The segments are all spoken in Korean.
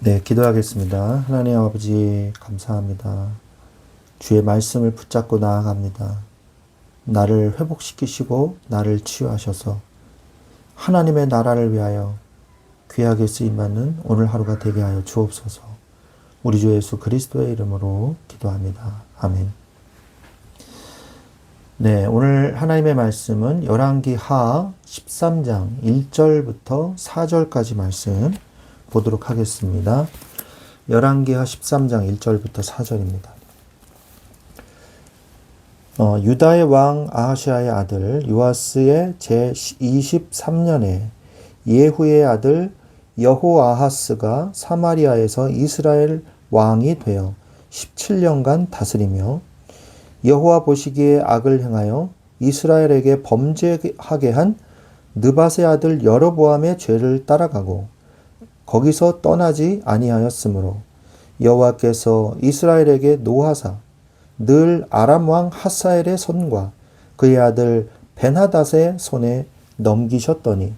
네, 기도하겠습니다. 하나님 아버지, 감사합니다. 주의 말씀을 붙잡고 나아갑니다. 나를 회복시키시고 나를 치유하셔서 하나님의 나라를 위하여 귀하게 쓰임받는 오늘 하루가 되게 하여 주옵소서. 우리 주 예수 그리스도의 이름으로 기도합니다. 아멘. 네, 오늘 하나님의 말씀은 열왕기 하 13장 1절부터 4절까지 말씀 보도록 하겠습니다. 열왕기하 13장 1절부터 4절입니다. 유다의 왕 아하시아의 아들 요아스의 제23년에 예후의 아들 여호아하스가 사마리아에서 이스라엘 왕이 되어 17년간 다스리며 여호와 보시기에 악을 행하여 이스라엘에게 범죄하게 한 느밧의 아들 여로보암의 죄를 따라가고 거기서 떠나지 아니하였으므로 여호와께서 이스라엘에게 노하사 늘 아람 왕 하사엘의 손과 그의 아들 벤하닷의 손에 넘기셨더니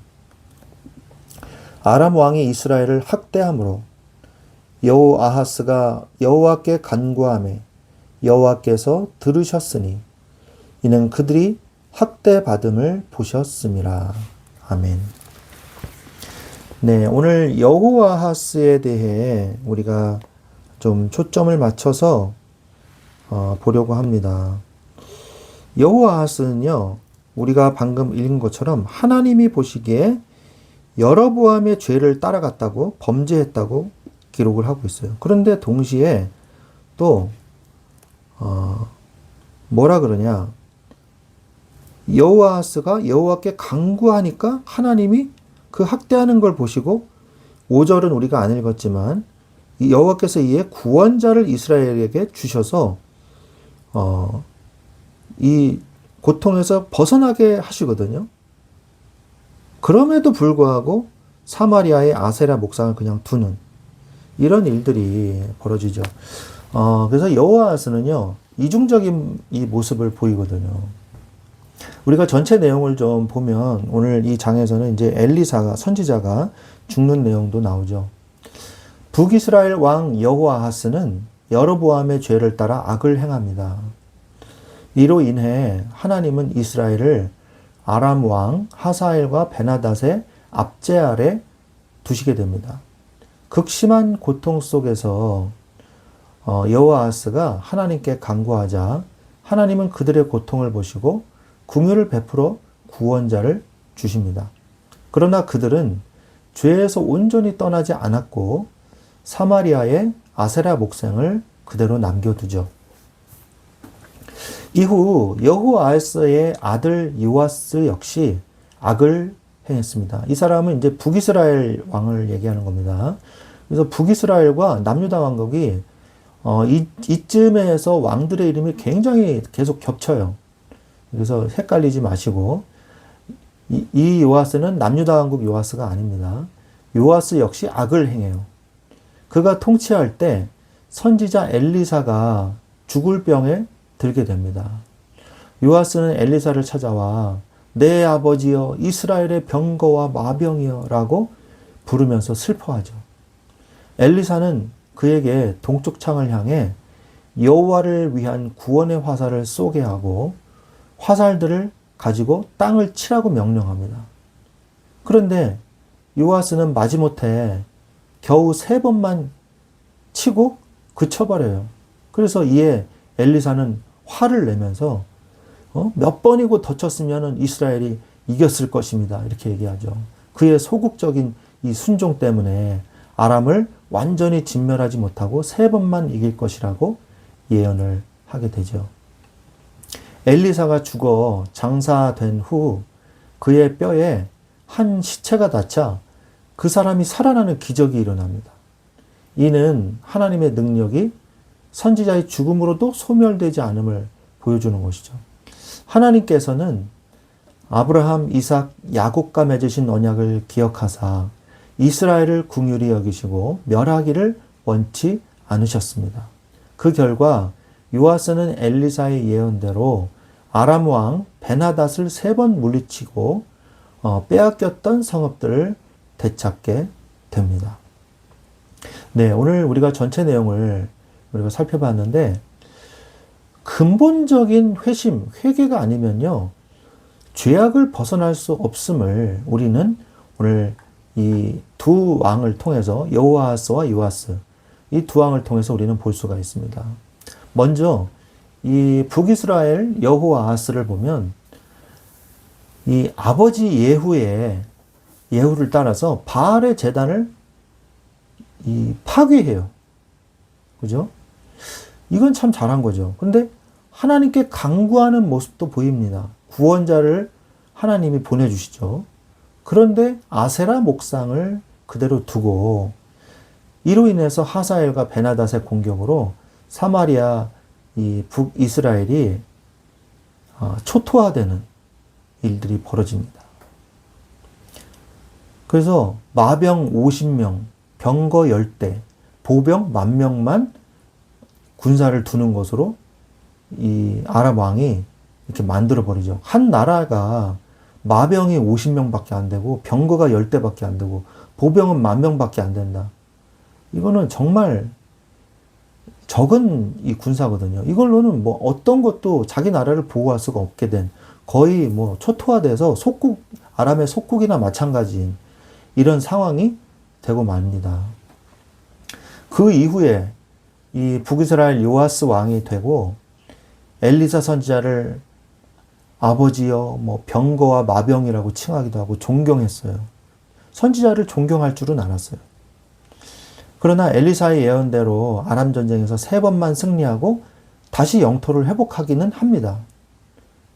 아람 왕이 이스라엘을 학대함으로 여호아하스가 여호와께 간구하매 여호와께서 들으셨으니 이는 그들이 학대받음을 보셨음이라. 아멘. 네, 오늘 여호아하스에 대해 우리가 좀 초점을 맞춰서 보려고 합니다. 여호아하스는요, 우리가 방금 읽은 것처럼 하나님이 보시기에 여로보암의 죄를 따라갔다고 범죄했다고 기록을 하고 있어요. 그런데 동시에 또 뭐라 그러냐, 여호아하스가 여호와께 간구하니까 하나님이 그 학대하는 걸 보시고 5절은 우리가 안 읽었지만 여호와께서 이에 구원자를 이스라엘에게 주셔서 이 고통에서 벗어나게 하시거든요. 그럼에도 불구하고 사마리아의 아세라 목상을 그냥 두는 이런 일들이 벌어지죠. 그래서 여호아하스는요, 이중적인 이 모습을 보이거든요. 우리가 전체 내용을 좀 보면 오늘 이 장에서는 이제 엘리사가 선지자가 죽는 내용도 나오죠. 북이스라엘 왕 여호아하스는 여로보암의 죄를 따라 악을 행합니다. 이로 인해 하나님은 이스라엘을 아람 왕 하사엘과 베나닷의 압제 아래 두시게 됩니다. 극심한 고통 속에서 여호아하스가 하나님께 간구하자 하나님은 그들의 고통을 보시고 긍휼을 베풀어 구원자를 주십니다. 그러나 그들은 죄에서 온전히 떠나지 않았고 사마리아의 아세라 목상을 그대로 남겨두죠. 이후 여호아하스의 아들 요아스 역시 악을 행했습니다. 이 사람은 이제 북이스라엘 왕을 얘기하는 겁니다. 그래서 북이스라엘과 남유다 왕국이 이쯤에서 왕들의 이름이 굉장히 계속 겹쳐요. 그래서 헷갈리지 마시고 이 요아스는 남유다 왕국 요아스가 아닙니다. 요아스 역시 악을 행해요. 그가 통치할 때 선지자 엘리사가 죽을 병에 들게 됩니다. 요아스는 엘리사를 찾아와 내 아버지여 이스라엘의 병거와 마병이여 라고 부르면서 슬퍼하죠. 엘리사는 그에게 동쪽 창을 향해 여호와를 위한 구원의 화살을 쏘게 하고 화살들을 가지고 땅을 치라고 명령합니다. 그런데 요아스는 마지못해 겨우 3번만 치고 그쳐버려요. 그래서 이에 엘리사는 화를 내면서 몇 번이고 더 쳤으면 이스라엘이 이겼을 것입니다. 이렇게 얘기하죠. 그의 소극적인 이 순종 때문에 아람을 완전히 진멸하지 못하고 3번만 이길 것이라고 예언을 하게 되죠. 엘리사가 죽어 장사된 후 그의 뼈에 한 시체가 닿자 그 사람이 살아나는 기적이 일어납니다. 이는 하나님의 능력이 선지자의 죽음으로도 소멸되지 않음을 보여주는 것이죠. 하나님께서는 아브라함, 이삭, 야곱과 맺으신 언약을 기억하사 이스라엘을 긍휼히 여기시고 멸하기를 원치 않으셨습니다. 그 결과 요아스는 엘리사의 예언대로 아람 왕 베나닷을 3번 물리치고 빼앗겼던 성읍들을 되찾게 됩니다. 네, 오늘 우리가 전체 내용을 우리가 살펴봤는데 근본적인 회심, 회개가 아니면요 죄악을 벗어날 수 없음을 우리는 오늘 이 두 왕을 통해서 여호아하스와 요아스 이 두 왕을 통해서 우리는 볼 수가 있습니다. 먼저 이 북이스라엘 여호아하스를 보면 이 아버지 예후를 따라서 바알의 제단을 이 파괴해요. 그죠? 이건 참 잘한 거죠. 근데 하나님께 간구하는 모습도 보입니다. 구원자를 하나님이 보내주시죠. 그런데 아세라 목상을 그대로 두고 이로 인해서 하사엘과 베나닷의 공격으로 사마리아 이 북이스라엘이 초토화되는 일들이 벌어집니다. 그래서 마병 50명, 병거 10대, 보병 10,000명만 군사를 두는 것으로 이 아랍 왕이 이렇게 만들어 버리죠. 한 나라가 마병이 50명밖에 안 되고 병거가 10대밖에 안 되고 보병은 10,000명밖에 안 된다. 이거는 정말 적은 이 군사거든요. 이걸로는 뭐 어떤 것도 자기 나라를 보호할 수가 없게 된 거의 뭐 초토화돼서 아람의 속국이나 마찬가지인 이런 상황이 되고 맙니다. 그 이후에 이 북이스라엘 요아스 왕이 되고 엘리사 선지자를 아버지여 뭐 병거와 마병이라고 칭하기도 하고 존경했어요. 선지자를 존경할 줄은 알았어요. 그러나 엘리사의 예언대로 아람 전쟁에서 3번만 승리하고 다시 영토를 회복하기는 합니다.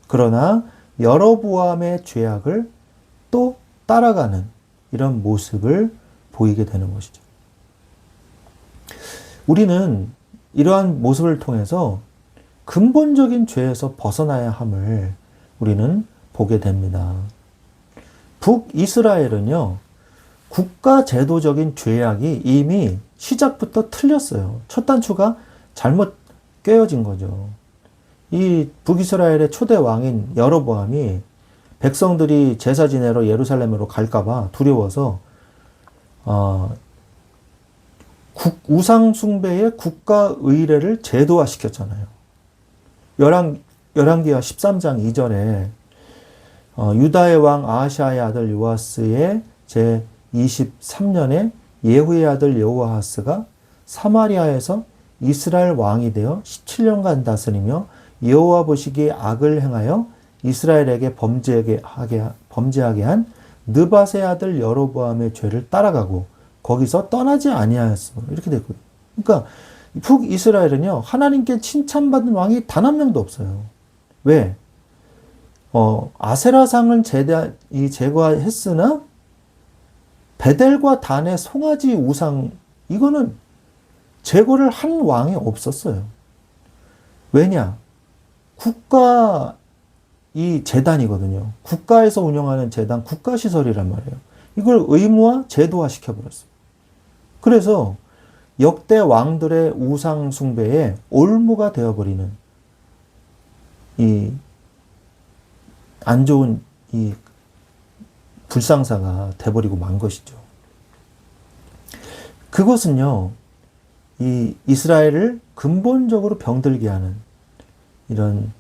그러나 여로보암의 죄악을 또 따라가는 이런 모습을 보이게 되는 것이죠. 우리는 이러한 모습을 통해서 근본적인 죄에서 벗어나야 함을 우리는 보게 됩니다. 북이스라엘은요, 국가 제도적인 죄악이 이미 시작부터 틀렸어요. 첫 단추가 잘못 꿰어진 거죠. 이 북이스라엘의 초대 왕인 여로보암이 백성들이 제사 지내러 예루살렘으로 갈까봐 두려워서 우상 숭배의 국가 의례를 제도화시켰잖아요. 열왕기하 13장 2절에 유다의 왕 아하시아의 아들 요아스의 제 23년에 예후의 아들 여호아하스가 사마리아에서 이스라엘 왕이 되어 17년간 다스리며 여호와 보시기에 악을 행하여 이스라엘에게 범죄하게 한 느밧의 아들 여로보암의 죄를 따라가고 거기서 떠나지 아니하였어. 이렇게 됐거든요. 그러니까 북이스라엘은요, 하나님께 칭찬받은 왕이 단 한 명도 없어요. 왜? 아세라상을 제거했으나 베델과 단의 송아지 우상, 이거는 제거를 한 왕이 없었어요. 왜냐? 국가 이 재단이거든요. 국가에서 운영하는 재단, 국가시설이란 말이에요. 이걸 의무화, 제도화 시켜버렸어요. 그래서 역대 왕들의 우상 숭배에 올무가 되어버리는 이 안 좋은 이 불상사가 돼버리고 만 것이죠. 그것은요, 이 이스라엘을 근본적으로 병들게 하는 이런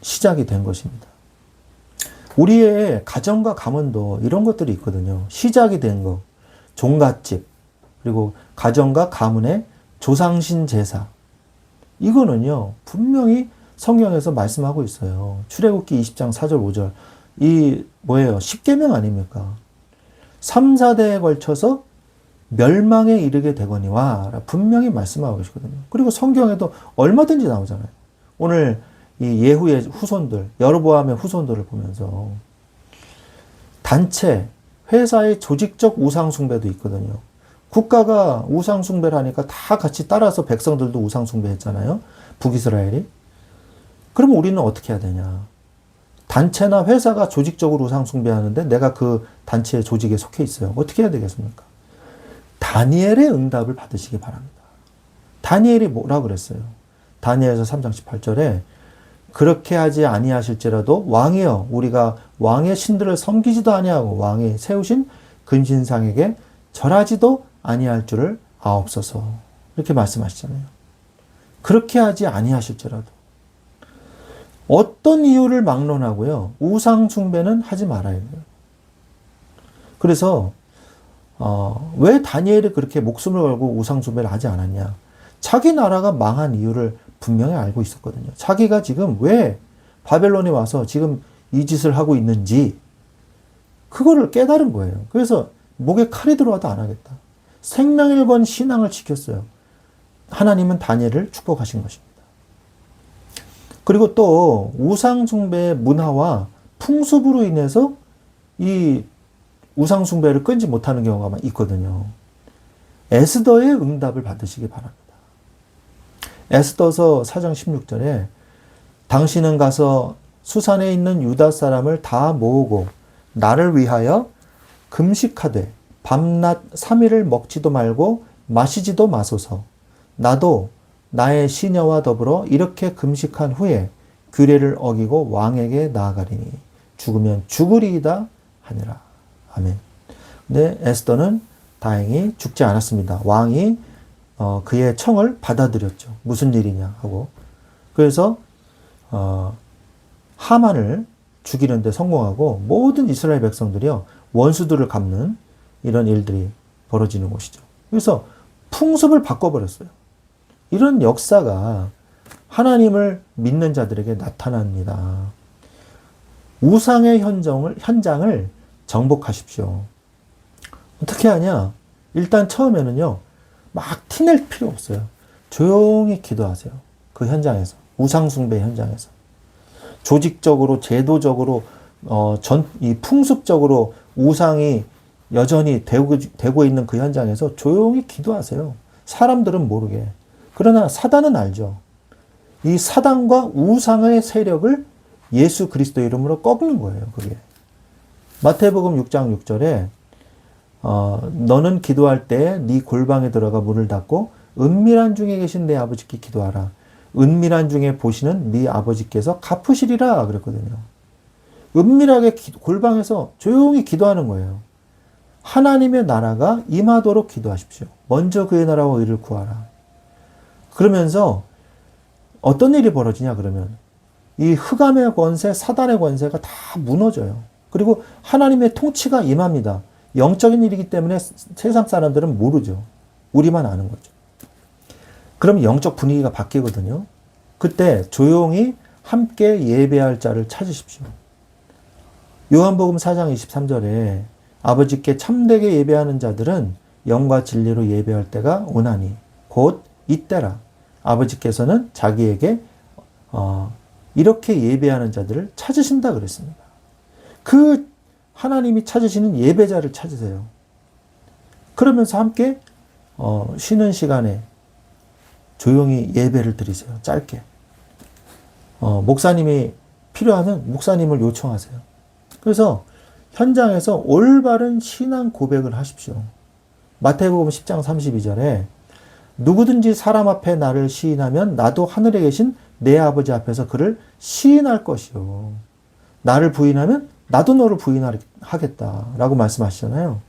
시작이 된 것입니다. 우리의 가정과 가문도 이런 것들이 있거든요. 시작이 된 거, 종갓집, 그리고 가정과 가문의 조상신 제사. 이거는요, 분명히 성경에서 말씀하고 있어요. 출애굽기 20장 4절 5절. 이 뭐예요? 십계명 아닙니까? 3, 4대에 걸쳐서 멸망에 이르게 되거니와 분명히 말씀하고 계시거든요. 그리고 성경에도 얼마든지 나오잖아요. 오늘 이 예후의 후손들, 여로보암의 후손들을 보면서 단체, 회사의 조직적 우상숭배도 있거든요. 국가가 우상숭배를 하니까 다 같이 따라서 백성들도 우상숭배했잖아요. 북이스라엘이. 그러면 우리는 어떻게 해야 되냐? 단체나 회사가 조직적으로 우상숭배하는데 내가 그 단체의 조직에 속해 있어요. 어떻게 해야 되겠습니까? 다니엘의 응답을 받으시기 바랍니다. 다니엘이 뭐라 그랬어요? 다니엘서 3장 18절에 그렇게 하지 아니하실지라도 왕이여 우리가 왕의 신들을 섬기지도 아니하고 왕이 세우신 근신상에게 절하지도 아니할 줄을 아옵소서. 이렇게 말씀하시잖아요. 그렇게 하지 아니하실지라도 어떤 이유를 막론하고요. 우상 숭배는 하지 말아야 돼요. 그래서 왜 다니엘이 그렇게 목숨을 걸고 우상 숭배를 하지 않았냐? 자기 나라가 망한 이유를 분명히 알고 있었거든요. 자기가 지금 왜 바벨론에 와서 지금 이 짓을 하고 있는지 그거를 깨달은 거예요. 그래서 목에 칼이 들어와도 안 하겠다. 생명을 건 신앙을 지켰어요. 하나님은 다니엘을 축복하신 것입니다. 그리고 또 우상 숭배의 문화와 풍습으로 인해서 이 우상 숭배를 끊지 못하는 경우가 있거든요. 에스더의 응답을 받으시기 바랍니다. 에스더서 4장 16절에 당신은 가서 수산에 있는 유다 사람을 다 모으고 나를 위하여 금식하되 밤낮 3일을 먹지도 말고 마시지도 마소서. 나도 나의 시녀와 더불어 이렇게 금식한 후에 규례를 어기고 왕에게 나아가리니 죽으면 죽으리이다 하니라. 아멘. 근데 에스더는 다행히 죽지 않았습니다. 왕이 그의 청을 받아들였죠. 무슨 일이냐 하고. 그래서 하만을 죽이는데 성공하고 모든 이스라엘 백성들이요 원수들을 갚는 이런 일들이 벌어지는 것이죠. 그래서 풍습을 바꿔버렸어요. 이런 역사가 하나님을 믿는 자들에게 나타납니다. 우상의 현장을 정복하십시오. 어떻게 하냐? 일단 처음에는요, 막 티낼 필요 없어요. 조용히 기도하세요. 그 현장에서. 우상숭배 현장에서. 조직적으로, 제도적으로, 이 풍습적으로 우상이 여전히 되고 있는 그 현장에서 조용히 기도하세요. 사람들은 모르게. 그러나 사단은 알죠. 이 사단과 우상의 세력을 예수 그리스도 이름으로 꺾는 거예요, 그게. 마태복음 6장 6절에 너는 기도할 때 네 골방에 들어가 문을 닫고 은밀한 중에 계신 내 아버지께 기도하라. 은밀한 중에 보시는 네 아버지께서 갚으시리라 그랬거든요. 은밀하게 골방에서 조용히 기도하는 거예요. 하나님의 나라가 임하도록 기도하십시오. 먼저 그의 나라와 의를 구하라. 그러면서 어떤 일이 벌어지냐 그러면 이 흑암의 권세, 사단의 권세가 다 무너져요. 그리고 하나님의 통치가 임합니다. 영적인 일이기 때문에 세상 사람들은 모르죠. 우리만 아는 거죠. 그럼 영적 분위기가 바뀌거든요. 그때 조용히 함께 예배할 자를 찾으십시오. 요한복음 4장 23절에 아버지께 참되게 예배하는 자들은 영과 진리로 예배할 때가 오나니 곧 이때라. 아버지께서는 자기에게 이렇게 예배하는 자들을 찾으신다 그랬습니다. 그 하나님이 찾으시는 예배자를 찾으세요. 그러면서 함께 쉬는 시간에 조용히 예배를 드리세요. 짧게. 목사님이 필요하면 목사님을 요청하세요. 그래서 현장에서 올바른 신앙 고백을 하십시오. 마태복음 10장 32절에 누구든지 사람 앞에 나를 시인하면 나도 하늘에 계신 내 아버지 앞에서 그를 시인할 것이요. 나를 부인하면 나도 너를 부인하겠다라고 말씀하시잖아요.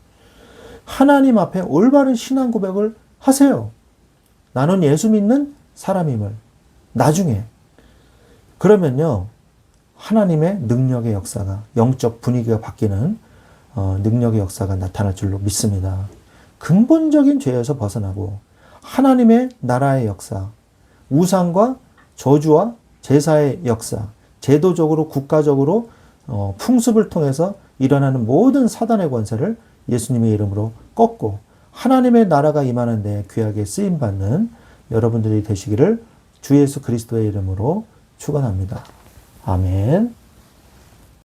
하나님 앞에 올바른 신앙 고백을 하세요. 나는 예수 믿는 사람임을. 나중에. 그러면요. 하나님의 능력의 역사가, 영적 분위기가 바뀌는 능력의 역사가 나타날 줄로 믿습니다. 근본적인 죄에서 벗어나고 하나님의 나라의 역사, 우상과 저주와 제사의 역사, 제도적으로 국가적으로 풍습을 통해서 일어나는 모든 사단의 권세를 예수님의 이름으로 꺾고 하나님의 나라가 임하는 데 귀하게 쓰임받는 여러분들이 되시기를 주 예수 그리스도의 이름으로 축원합니다. 아멘.